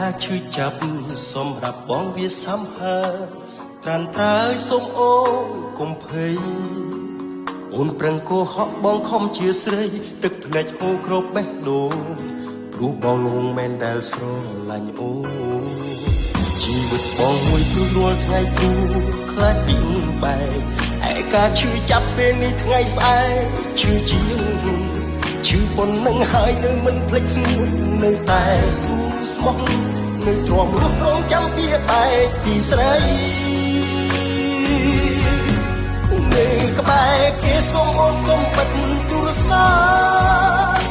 ថាឈឺចាប់សម្រាប់បងវាសំហើត្រានត្រើយសូមអូនកុំភ័យអូនប្រឹងកោហកបងខំជាស្រីទឹកភ្នែកហូរគ្របបេះដូងព្រោះបងលងមែនដែលស្រឡាញ់អូនជីវិតបងមួយព្រោះរាល់ថ្ងៃគូខ្លាចពីបែកឯការឈឺចាប់ពេលនេះថ្ងៃស្អែកឈឺជាងឈឺប៉ុណ្ណឹងហើយនៅមិនភ្លេចស្ងួននៅតែស៊ូស្មោះនៅទ្រាំរស់រងចាំពីបែកពីស្រីនៅក្បែរគេសូមអូនកុំបិទទូរស័ព្ទ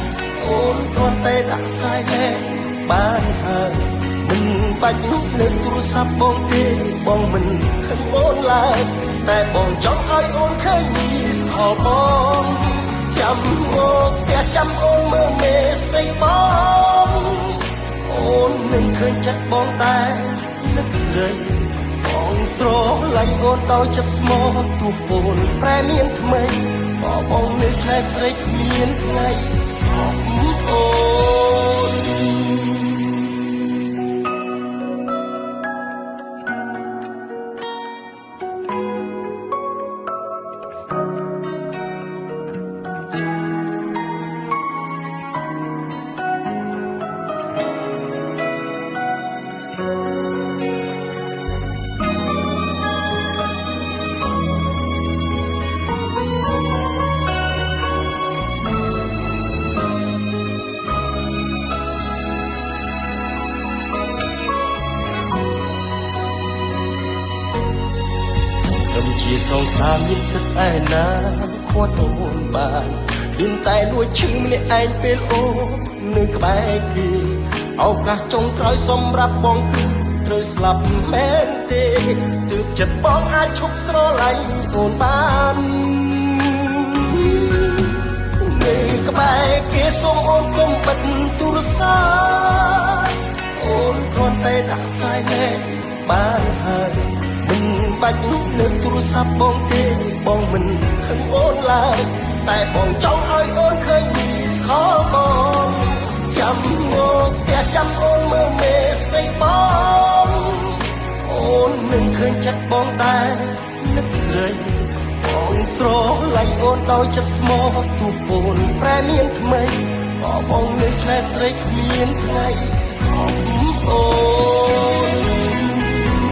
អូនគ្រាន់តែដាក់ខ្សែហេតុបានហើយមិនបាច់លើកទូរស័ព្ទបងទេបងមិនខឹងអូនឡើយតែបងចង់ឲ្យអូនឃើញមីស្ខលបងចាំមកផ្ទះចាំអូនមើលមេសេបងអូននឹងឃើញចិត្តបងតែនឹកស្រីបងស្រឡាញ់អូនដោយចិត្តស្មោះទោះអូនប្រែមានថ្មីបងនៅស្នេហ៍ស្រីគ្មានថ្ងៃស្អប់អូនជាសងសាមានសិតឯណាខាត់អូនបានមានតែលួចឈឺម្នាក់ឯងពេលអូននៅក្បែរគេឱកាសចុងក្រោយសម្រាប់បងគឺត្រូវស្លាប់មែនទេទើបចិត្តបងអាចឈប់ស្រឡាញ់អូនបាននៅក្បែរគេសូមអូនកុំបិទទូរស័ព្ទអូនគ្រាន់តែដាក់ខ្សែហេតុបានហើយបាច់លើកទូរស័ព្ទបងទេបងមិនខឹងអូនឡើយតែបងចង់ឲ្យអូនឃើញមីស្ខលបងចាំមកផ្ទះចាំអូនមើលមេសេបងអូននឹងឃើញចិត្តបងតែនឹកស្រីបងស្រឡាញ់អូនដោយចិត្តស្មោះទោះអូនប្រែមានថ្មីបងនៅស្នេហ៍ស្រីគ្មានថ្ងៃស្អប់អូន